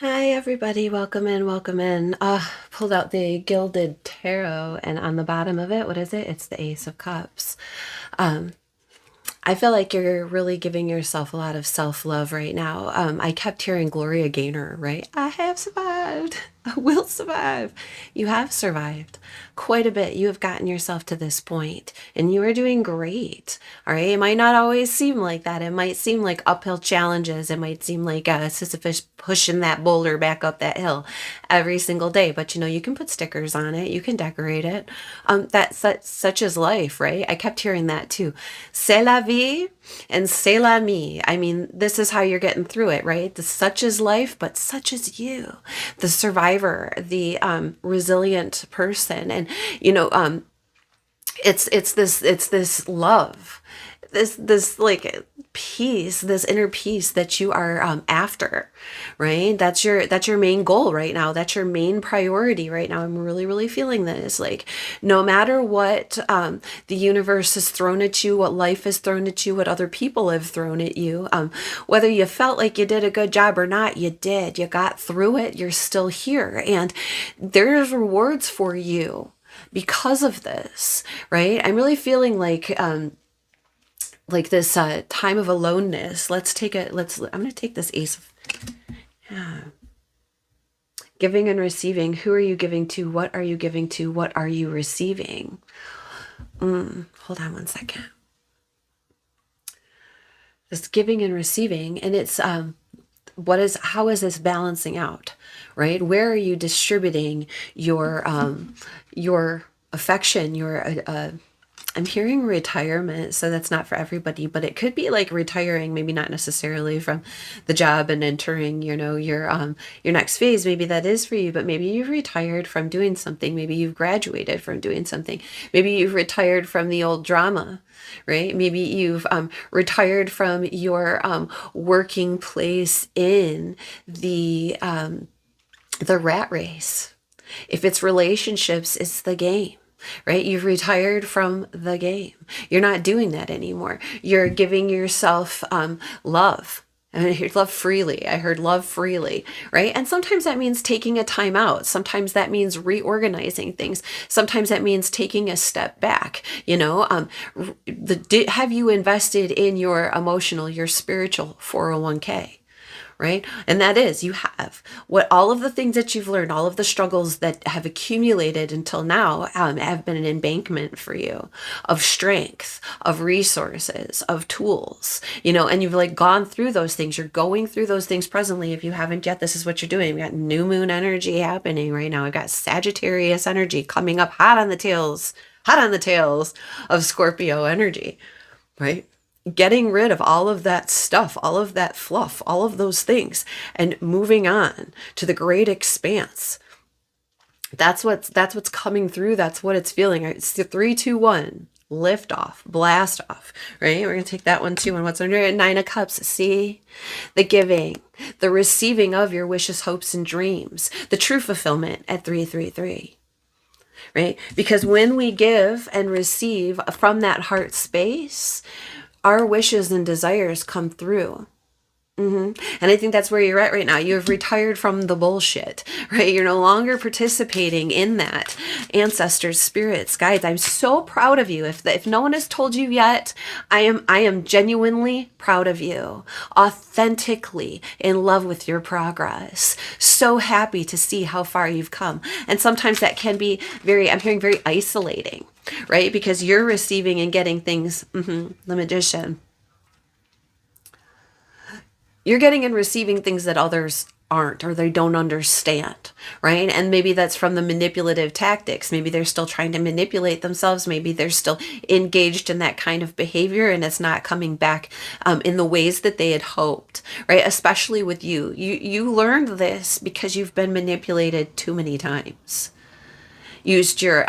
Hi everybody, welcome in, welcome in. Pulled out the Gilded Tarot, and on the bottom of it, what is it? It's the Ace of Cups. Um, I feel like you're really giving yourself a lot of self-love right now. I kept hearing Gloria Gaynor, right? I have survived. I will survive. You have survived quite a bit. You have gotten yourself to this point, and you are doing great. All right. It might not always seem like that. It might seem like uphill challenges. It might seem like Sisyphus pushing that boulder back up that hill every single day. But you can put stickers on it. You can decorate it. That's such is life, right? I kept hearing that too. C'est la vie and c'est la vie. I mean, this is how you're getting through it, right? The such is life, but such is you, the survivor, the resilient person. And you know, it's this love, this like peace, this inner peace that you are after, right? That's your main goal right now. That's your main priority right now. I'm really feeling this. Like, no matter what the universe has thrown at you, what life has thrown at you, what other people have thrown at you, whether you felt like you did a good job or not, you did. You got through it. You're still here, and there's rewards for you because of this, right? I'm really feeling like this time of aloneness. I'm going to take this ace of, yeah. Giving and receiving. Who are you giving to? What are you giving to? What are you receiving? Hold on one second. This giving and receiving, and it's how is this balancing out, right? Where are you distributing your affection, I'm hearing retirement, so that's not for everybody, but it could be like retiring, maybe not necessarily from the job and entering, your next phase. Maybe that is for you, but maybe you've retired from doing something. Maybe you've graduated from doing something. Maybe you've retired from the old drama, right? Maybe you've retired from your working place in the rat race. If it's relationships, it's the game, right? You've retired from the game. You're not doing that anymore. You're giving yourself love. I heard love freely. I heard love freely, right? And sometimes that means taking a time out. Sometimes that means reorganizing things. Sometimes that means taking a step back. Have you invested in your emotional, your spiritual 401k? Right? And that is, you have all of the things that you've learned, all of the struggles that have accumulated until now have been an embankment for you of strength, of resources, of tools, and you've like gone through those things. You're going through those things presently. If you haven't yet, this is what you're doing. We got new moon energy happening right now. We've got Sagittarius energy coming up hot on the tails of Scorpio energy, right? Getting rid of all of that stuff, all of that fluff, all of those things, and moving on to the great expanse. That's what's coming through. That's what it's feeling. It's the 3, 2, 1. Lift off, blast off, right? We're going to take that one too. And what's under it? 9 of Cups. See? The giving, the receiving of your wishes, hopes, and dreams. The true fulfillment at 333. Right? Because when we give and receive from that heart space, our wishes and desires come through. And I think that's where you're at right now. You have retired from the bullshit, right? You're no longer participating in that. Ancestors, spirits, guides, I'm so proud of you. If no one has told you yet, I am genuinely proud of you. Authentically in love with your progress. So happy to see how far you've come. And sometimes that can be I'm hearing very isolating, right? Because you're receiving and getting things, the Magician. You're getting and receiving things that others aren't, or they don't understand, right? And maybe that's from the manipulative tactics. Maybe they're still trying to manipulate themselves. Maybe they're still engaged in that kind of behavior, and it's not coming back in the ways that they had hoped, right? Especially with you. You learned this because you've been manipulated too many times. Used your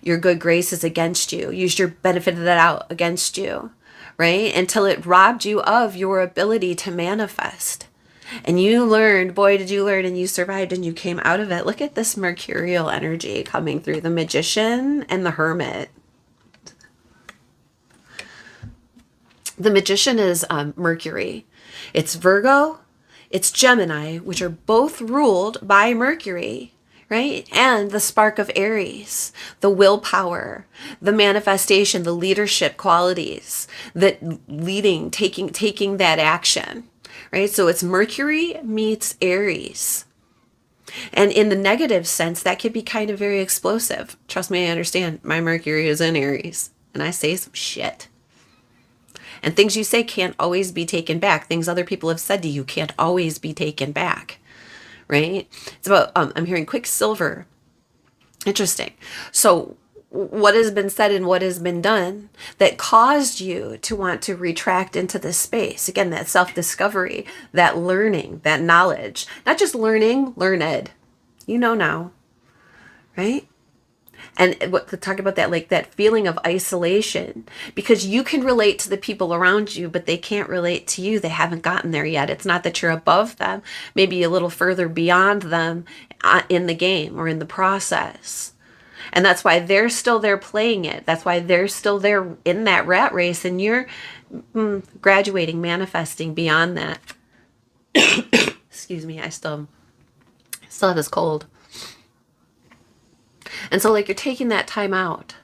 good graces against you. Used your benefit of that out against you, right? Until it robbed you of your ability to manifest. And you learned, boy, did you learn, and you survived and you came out of it. Look at this mercurial energy coming through the Magician and the Hermit. The Magician is Mercury. It's Virgo, It's Gemini, which are both ruled by Mercury, right? And the spark of Aries, the willpower, the manifestation, the leadership qualities, that leading, taking that action, right? So it's Mercury meets Aries. And in the negative sense, that could be kind of very explosive. Trust me, I understand. My Mercury is in Aries, and I say some shit. And things you say can't always be taken back. Things other people have said to you can't always be taken back, right? It's about, I'm hearing Quicksilver. Interesting. So what has been said and what has been done that caused you to want to retract into this space? Again, that self-discovery, that learning, that knowledge. Not just learning, learned. You know now, right? And what to talk about that, like that feeling of isolation, because you can relate to the people around you, but they can't relate to you. They haven't gotten there yet. It's not that you're above them, maybe a little further beyond them in the game or in the process. And that's why they're still there playing it. That's why they're still there in that rat race, and you're graduating, manifesting beyond that. Excuse me, I still have this cold. And so, like, you're taking that time out.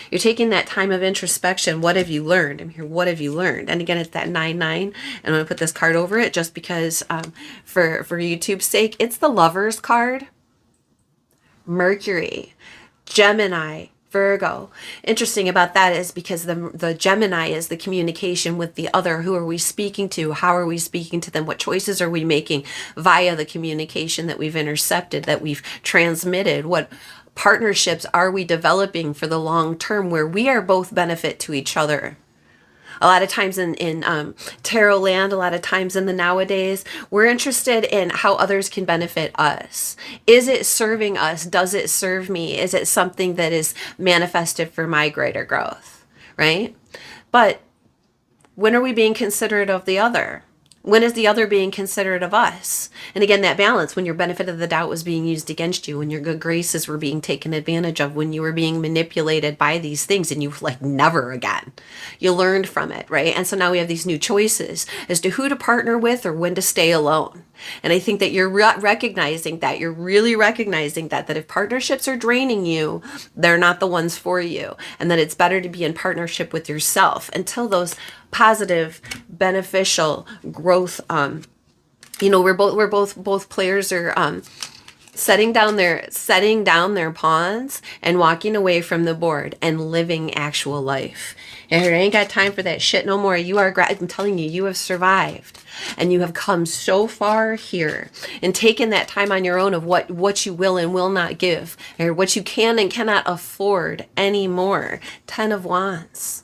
You're taking that time of introspection. What have you learned? I'm here. What have you learned? And again, it's that 9-9. And I'm going to put this card over it just because for YouTube's sake, it's the Lovers card. Mercury, Gemini, Virgo. Interesting about that is because the Gemini is the communication with the other. Who are we speaking to? How are we speaking to them? What choices are we making via the communication that we've intercepted, that we've transmitted? What partnerships are we developing for the long term where we are both benefit to each other? A lot of times in tarot land, a lot of times in the nowadays, we're interested in how others can benefit us. Is it serving us? Does it serve me? Is it something that is manifested for my greater growth, right? But when are we being considerate of the other? When is the other being considerate of us? And again, that balance, when your benefit of the doubt was being used against you, when your good graces were being taken advantage of, when you were being manipulated by these things, and you like, never again. You learned from it, right? And so now we have these new choices as to who to partner with or when to stay alone. And I think that you're recognizing that, you're really recognizing that if partnerships are draining you, they're not the ones for you. And that it's better to be in partnership with yourself until those positive, beneficial growth, we're both players are setting down their pawns and walking away from the board and living actual life. And I ain't got time for that shit no more. I'm telling you, you have survived. And you have come so far here and taken that time on your own of what you will and will not give, or what you can and cannot afford anymore. 10 of Wands.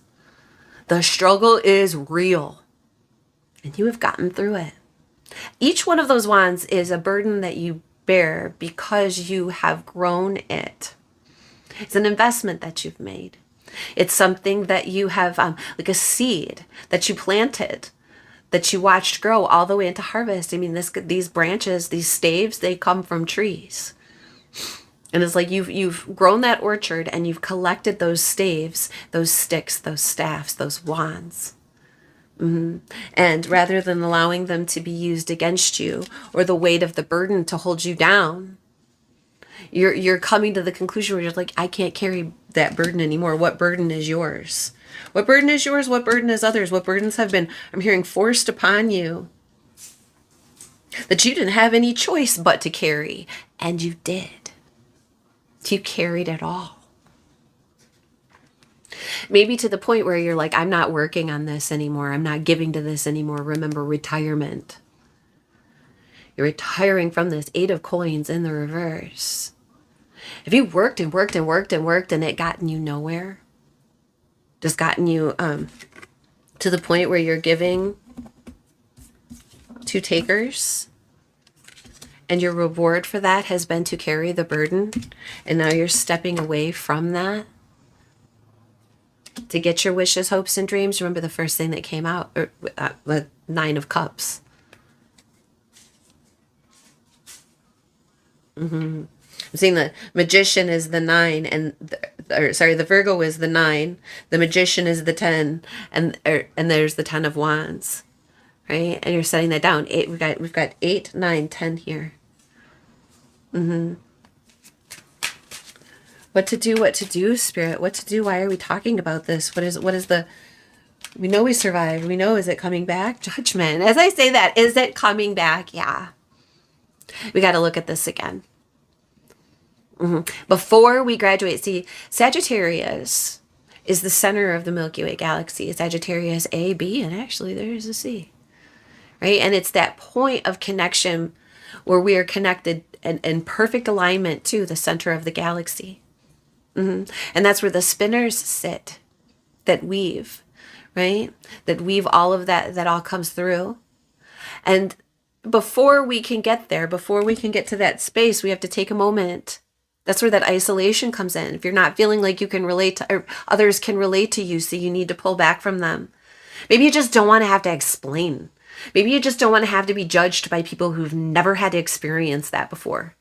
The struggle is real, and you have gotten through it. Each one of those wands is a burden that you bear because you have grown it. It's an investment that you've made. It's something that you have, like a seed that you planted, that you watched grow all the way into harvest. I mean, these branches, these staves, they come from trees. And it's like you've grown that orchard and you've collected those staves, those sticks, those staffs, those wands. And rather than allowing them to be used against you or the weight of the burden to hold you down, you're coming to the conclusion where you're like, I can't carry that burden anymore. What burden is yours? What burden is yours? What burden is others? What burdens have been, I'm hearing, forced upon you that you didn't have any choice but to carry? And you did. You carried it all. Maybe to the point where you're like, I'm not working on this anymore. I'm not giving to this anymore. Remember, retirement. You're retiring from this 8 of coins in the reverse. If you worked and worked and worked and worked and it gotten you nowhere, just gotten you to the point where you're giving to takers, and your reward for that has been to carry the burden, and now you're stepping away from that to get your wishes, hopes, and dreams. Remember the first thing that came out, the 9 of Cups. I'm seeing the Magician is the 9, and the Virgo is the 9. The Magician is the 10, and there's the 10 of Wands. right? And you're setting that down. We've got 8, 9, 10 here. What to do, Spirit? What to do? Why are we talking about this? What is the, we know we survived. We know, is it coming back? Judgment. As I say that, is it coming back? Yeah. We got to look at this again. Before we graduate, see, Sagittarius is the center of the Milky Way galaxy. Sagittarius A, B, and actually there's a C, right? And it's that point of connection where we are connected in perfect alignment to the center of the galaxy. And that's where the spinners sit that weave, right? That weave all of that all comes through. And before we can get there, before we can get to that space, we have to take a moment. That's where that isolation comes in. If you're not feeling like you can relate to, or others can relate to you, so you need to pull back from them. Maybe you just don't want to have to explain. Maybe you just don't want to have to be judged by people who've never had to experience that before.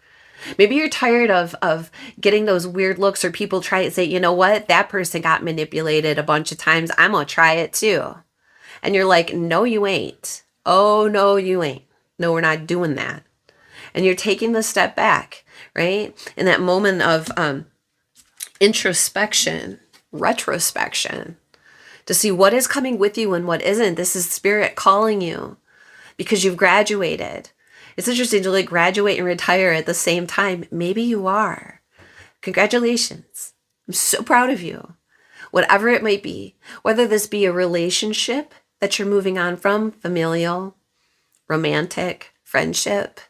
Maybe you're tired of getting those weird looks, or people try to say, you know what, that person got manipulated a bunch of times. I'm going to try it too. And you're like, no, you ain't. Oh, no, you ain't. No, we're not doing that. And you're taking the step back, right? In that moment of introspection, retrospection, to see what is coming with you and what isn't. This is Spirit calling you because you've graduated. It's interesting to like graduate and retire at the same time. Maybe you are. Congratulations. I'm so proud of you. Whatever it might be, whether this be a relationship that you're moving on from, familial, romantic, friendship,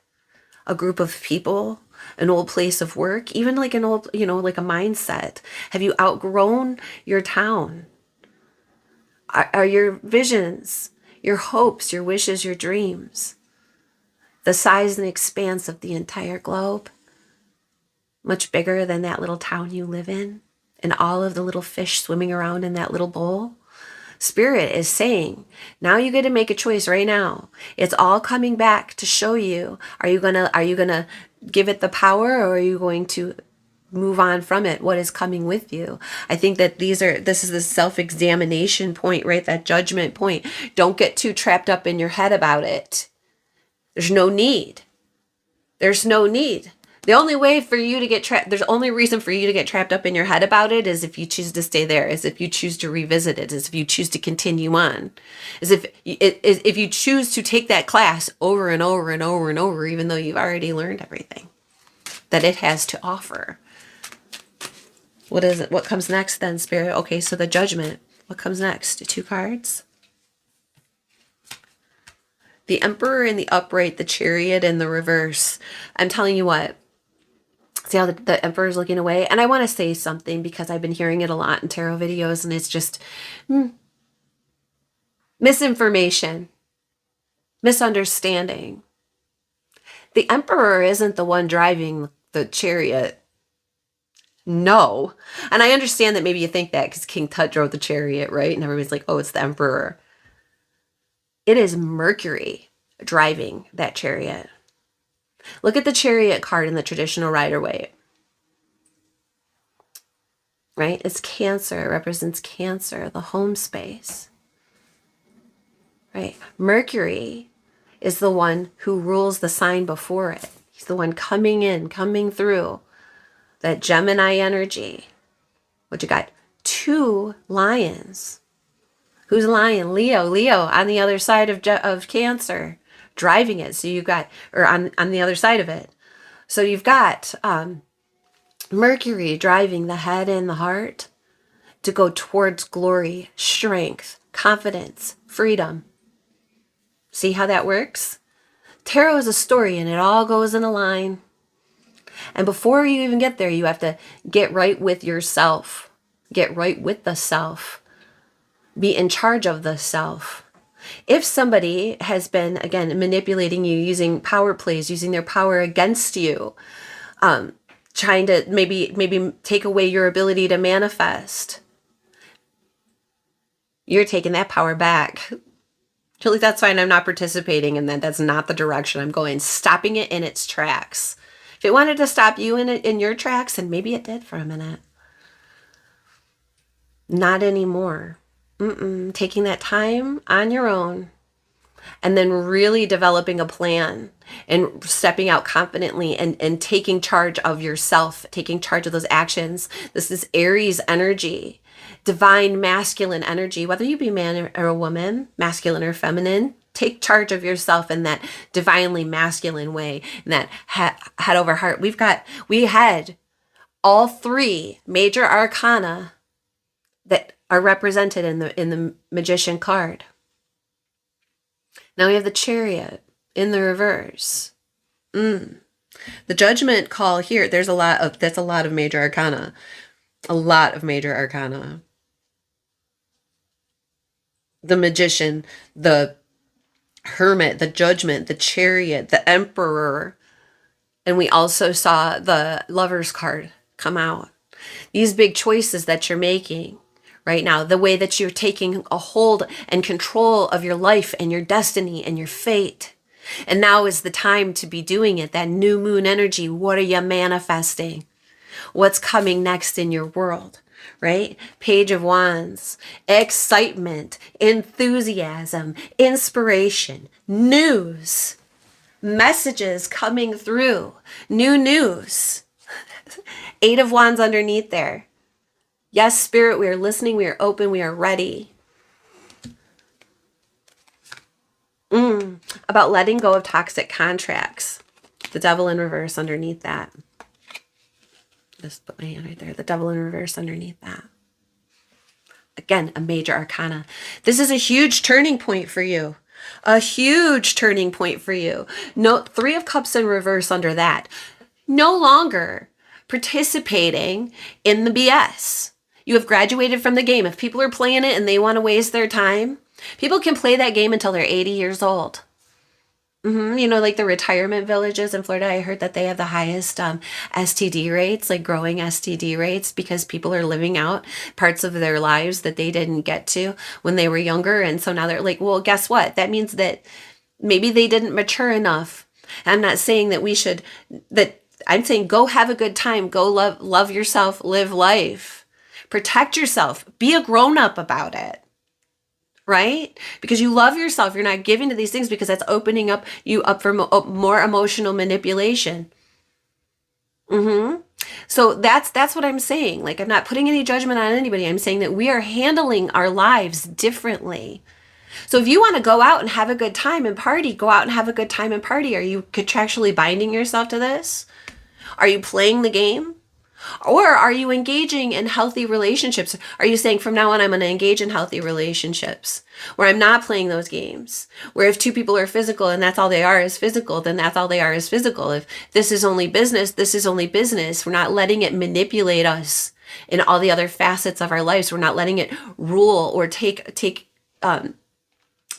a group of people, an old place of work, even like an old, like a mindset. Have you outgrown your town? Are your visions, your hopes, your wishes, your dreams the size and expanse of the entire globe? Much bigger than that little town you live in and all of the little fish swimming around in that little bowl? Spirit is saying, now you get to make a choice right now. It's all coming back to show you. Are you gonna give it the power, or are you going to move on from it? What is coming with you? I think that this is the self-examination point, right? That judgment point. Don't get too trapped up in your head about it. There's no need. There's no need. The only way for you to get trapped, there's the only reason for you to get trapped up in your head about it is if you choose to stay there, is if you choose to revisit it, is if you choose to continue on, is if you choose to take that class over and over and over and over, even though you've already learned everything that it has to offer. What is it? What comes next then, Spirit? Okay, so the judgment. What comes next? 2 cards. The Emperor in the upright, the Chariot in the reverse. I'm telling you what. See how the Emperor is looking away? And I want to say something because I've been hearing it a lot in tarot videos, and it's just misinformation, misunderstanding. The Emperor isn't the one driving the chariot. No. And I understand that maybe you think that because King Tut drove the chariot, right? And everybody's like, oh, it's the Emperor. It is Mercury driving that chariot. Look at the Chariot card in the traditional Rider-Waite. Right? It's Cancer. It represents Cancer, the home space. Right? Mercury is the one who rules the sign before it. He's the one coming in, coming through. That Gemini energy. What you got? 2 lions. Who's lion? Leo. Leo on the other side of Cancer, driving it. So you've got, or on the other side of it. So you've got Mercury driving the head and the heart to go towards glory, strength, confidence, freedom. See how that works? Tarot is a story, and it all goes in a line. And before you even get there, you have to get right with yourself. Get right with the self. Be in charge of the self. If somebody has been, again, manipulating you, using power plays, using their power against you, trying to maybe take away your ability to manifest, you're taking that power back. Julie, that's fine. I'm not participating in that. That's not the direction I'm going. Stopping it in its tracks. If it wanted to stop you in your tracks, and maybe it did for a minute. Not anymore. Taking that time on your own and then really developing a plan and stepping out confidently and taking charge of yourself, taking charge of those actions. This is Aries energy, divine masculine energy, whether you be a man or a woman, masculine or feminine. Take charge of yourself in that divinely masculine way, in that head over heart. We had all three major arcana that are represented in the Magician card. Now we have the Chariot in the reverse. The Judgment call here, that's a lot of major arcana. A lot of major arcana. The Magician, the Hermit, the Judgment, the Chariot, the Emperor. And we also saw the Lover's card come out. These big choices that you're making right now, the way that you're taking a hold and control of your life and your destiny and your fate. And now is the time to be doing it. That new moon energy. What are you manifesting? What's coming next in your world, right? Page of Wands, excitement, enthusiasm, inspiration, news, messages coming through, new news. Eight of Wands underneath there. Yes, Spirit, we are listening, we are open, we are ready. About letting go of toxic contracts. The Devil in reverse underneath that. Just put my hand right there. The Devil in reverse underneath that. Again, a major arcana. This is a huge turning point for you. A huge turning point for you. No, Three of Cups in reverse under that. No longer participating in the BS. You have graduated from the game. If people are playing it and they want to waste their time, people can play that game until they're 80 years old. You know, like the retirement villages in Florida, I heard that they have the highest STD rates, like growing STD rates, because people are living out parts of their lives that they didn't get to when they were younger. And so now they're like, well, guess what? That means that maybe they didn't mature enough. I'm not saying that we should, I'm saying go have a good time, go love yourself, live life. Protect yourself. Be a grown-up about it, right? Because you love yourself. You're not giving to these things because that's opening up you up for more emotional manipulation. So that's what I'm saying. Like, I'm not putting any judgment on anybody. I'm saying that we are handling our lives differently. So if you want to go out and have a good time and party, go out and have a good time and party. Are you contractually binding yourself to this? Are you playing the game? Or are you engaging in healthy relationships? Are you saying from now on, I'm going to engage in healthy relationships where I'm not playing those games? Where if two people are physical and that's all they are is physical, then that's all they are is physical. If this is only business, this is only business. We're not letting it manipulate us in all the other facets of our lives. We're not letting it rule or take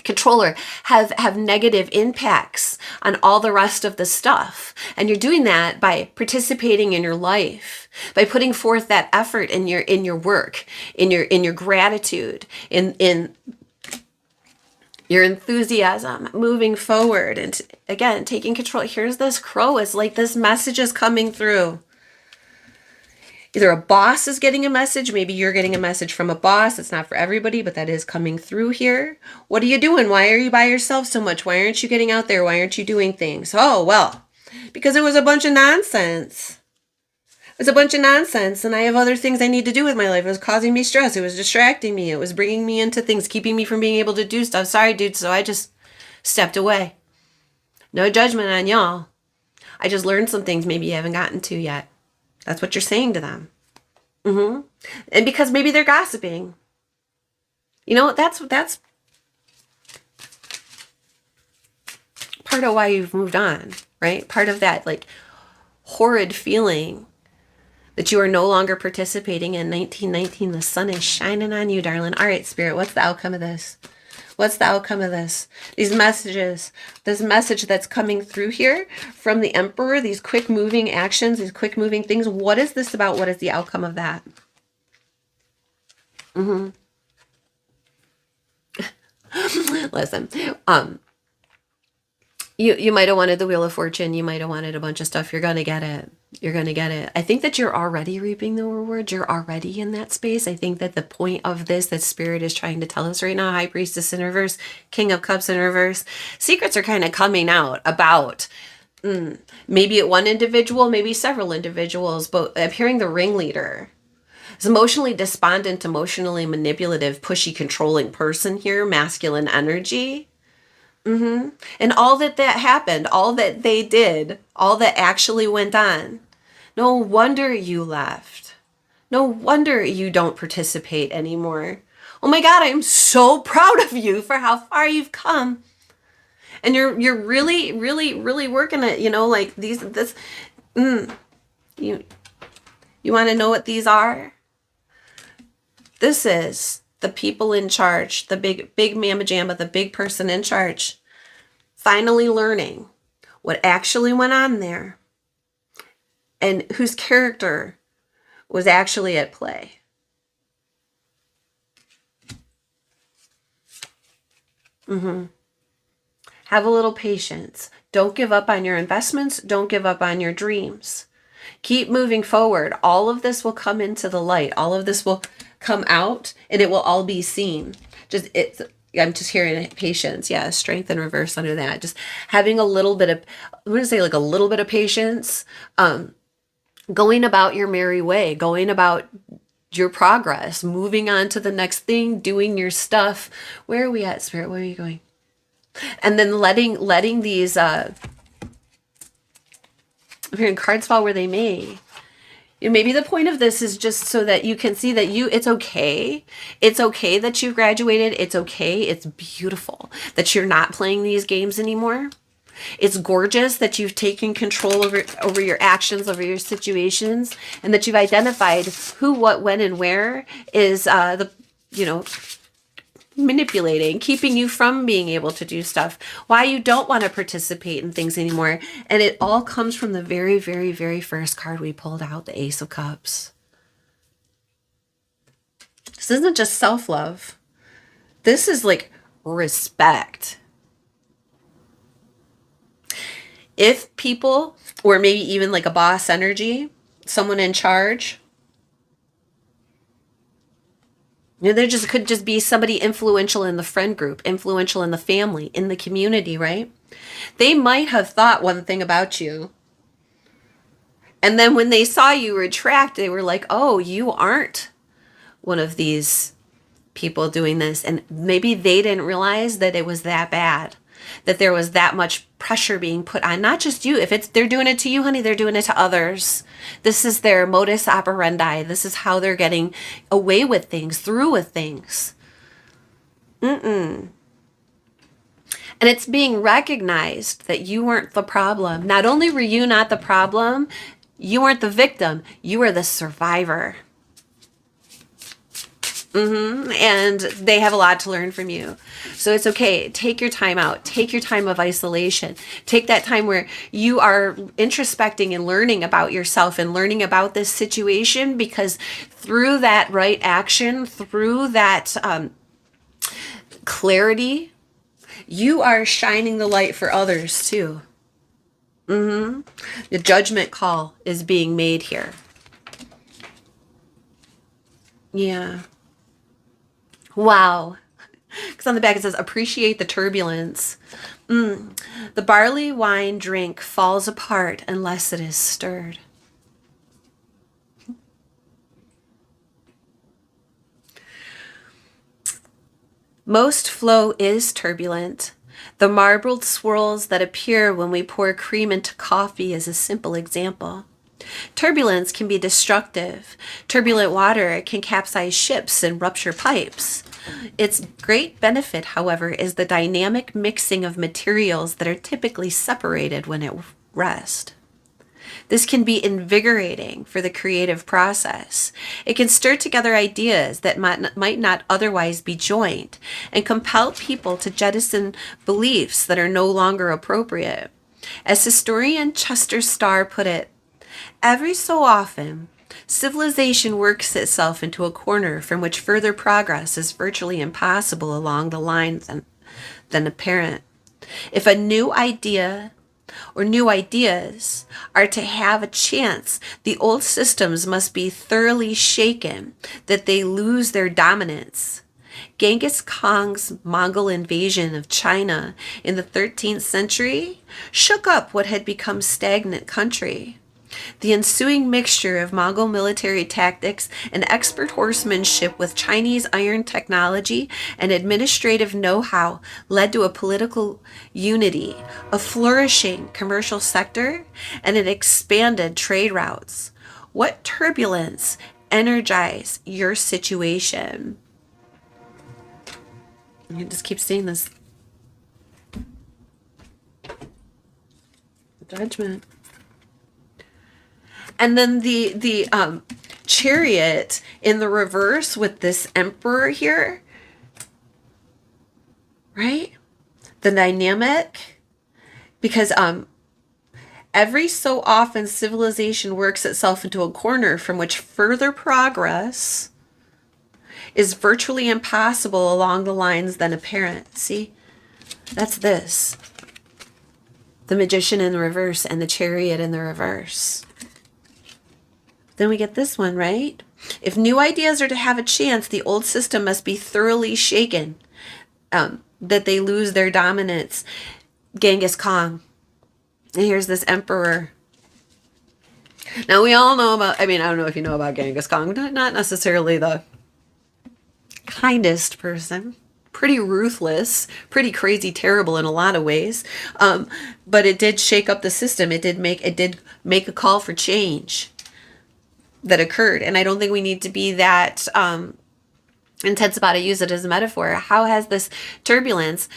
control or have negative impacts on all the rest of the stuff. And you're doing that by participating in your life, by putting forth that effort in your work, in your gratitude, in your enthusiasm, moving forward, and again taking control. Here's this crow. It's like this message is coming through. Either a boss is getting a message, maybe you're getting a message from a boss. It's not for everybody, but that is coming through here. What are you doing? Why are you by yourself so much? Why aren't you getting out there? Why aren't you doing things? Oh, well, because it was a bunch of nonsense. It was a bunch of nonsense, and I have other things I need to do with my life. It was causing me stress. It was distracting me. It was bringing me into things, keeping me from being able to do stuff. Sorry, dude, so I just stepped away. No judgment on y'all. I just learned some things maybe you haven't gotten to yet. That's what you're saying to them. And because maybe they're gossiping. You know, that's part of why you've moved on, right? Part of that, like, horrid feeling that you are no longer participating in 1919. The sun is shining on you, darling. All right, Spirit, what's the outcome of this? What's the outcome of this? These messages, this message that's coming through here from the Emperor, these quick moving actions, these quick moving things. What is this about? What is the outcome of that? Listen, you might have wanted the Wheel of Fortune. You might have wanted a bunch of stuff. You're going to get it. You're going to get it. I think that you're already reaping the rewards. You're already in that space. I think that the point of this, that Spirit is trying to tell us right now, High Priestess in reverse, King of Cups in reverse, secrets are kind of coming out about maybe one individual, maybe several individuals, but I'm hearing the ringleader. It's emotionally despondent, emotionally manipulative, pushy, controlling person here, masculine energy. And all that happened, all that they did, all that actually went on. No wonder you left. No wonder you don't participate anymore. Oh my God, I'm so proud of you for how far you've come. And you're really, really, really working it, like you want to know what these are? This is the people in charge, the big mama jamba, the big person in charge, finally learning what actually went on there and whose character was actually at play. Have a little patience. Don't give up on your investments. Don't give up on your dreams. Keep moving forward. All of this will come into the light. All of this will come out and it will all be seen. I'm just hearing patience. Yeah, strength in reverse under that. Just having a little bit of, I'm going to say like a little bit of patience. Going about your merry way, going about your progress, moving on to the next thing, doing your stuff. Where are we at, Spirit? Where are you going? And then letting these, I'm hearing cards fall where they may. Maybe the point of this is just so that you can see that it's okay. It's okay that you graduated. It's okay. It's beautiful that you're not playing these games anymore. It's gorgeous that you've taken control over your actions, over your situations, and that you've identified who, what, when, and where is manipulating, keeping you from being able to do stuff, why you don't want to participate in things anymore. And it all comes from the very, very, very first card we pulled out, the Ace of Cups. This isn't just self-love. This is like respect. If people, or maybe even like a boss energy, someone in charge, there could just be somebody influential in the friend group, influential in the family, in the community, right? They might have thought one thing about you. And then when they saw you retract, they were like, oh, you aren't one of these people doing this. And maybe they didn't realize that it was that bad, that there was that much pressure being put on, not just you. If they're doing it to you, honey, they're doing it to others. This is their modus operandi. This is how they're getting away with things, through with things. And it's being recognized that you weren't the problem. Not only were you not the problem, you weren't the victim. You were the survivor. And they have a lot to learn from you. So it's okay. Take your time out. Take your time of isolation. Take that time where you are introspecting and learning about yourself and learning about this situation, because through that right action, through that clarity, you are shining the light for others too. The judgment call is being made here. Yeah. Wow. Because on the back it says, appreciate the turbulence. The barley wine drink falls apart unless it is stirred. Most flow is turbulent. The marbled swirls that appear when we pour cream into coffee is a simple example. Turbulence can be destructive. Turbulent water can capsize ships and rupture pipes. Its great benefit, however, is the dynamic mixing of materials that are typically separated when at rest. This can be invigorating for the creative process. It can stir together ideas that might not otherwise be joined and compel people to jettison beliefs that are no longer appropriate. As historian Chester Starr put it, every so often, civilization works itself into a corner from which further progress is virtually impossible along the lines than apparent. If a new idea or new ideas are to have a chance, the old systems must be thoroughly shaken, that they lose their dominance. Genghis Khan's Mongol invasion of China in the 13th century shook up what had become stagnant country. The ensuing mixture of Mongol military tactics and expert horsemanship with Chinese iron technology and administrative know-how led to a political unity, a flourishing commercial sector, and an expanded trade routes. What turbulence energize your situation? You just keep seeing this judgment. And then the chariot in the reverse with this emperor here, right? The dynamic, because every so often civilization works itself into a corner from which further progress is virtually impossible along the lines then apparent. See, that's this. The magician in the reverse and the chariot in the reverse. Then we get this one, right? If new ideas are to have a chance, the old system must be thoroughly shaken, that they lose their dominance. Genghis Khan. And here's this emperor. Now we all know about, I don't know if you know about Genghis Khan, not necessarily the kindest person. Pretty ruthless, pretty crazy, terrible in a lot of ways. But it did shake up the system. It did make a call for change that occurred. And I don't think we need to be that intense about it. Use it as a metaphor. How has this turbulence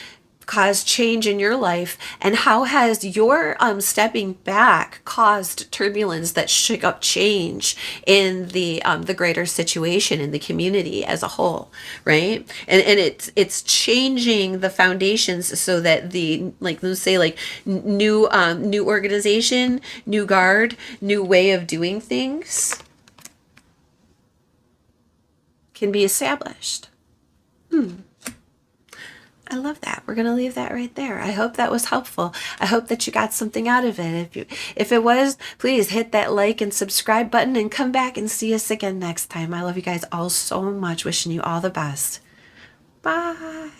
caused change in your life, and how has your stepping back caused turbulence that shook up change in the greater situation in the community as a whole, right? And it's changing the foundations so that the, like, let's say, like, new organization, new guard, new way of doing things can be established. I love that. We're going to leave that right there. I hope that was helpful. I hope that you got something out of it. If it was, please hit that like and subscribe button and come back and see us again next time. I love you guys all so much. Wishing you all the best. Bye.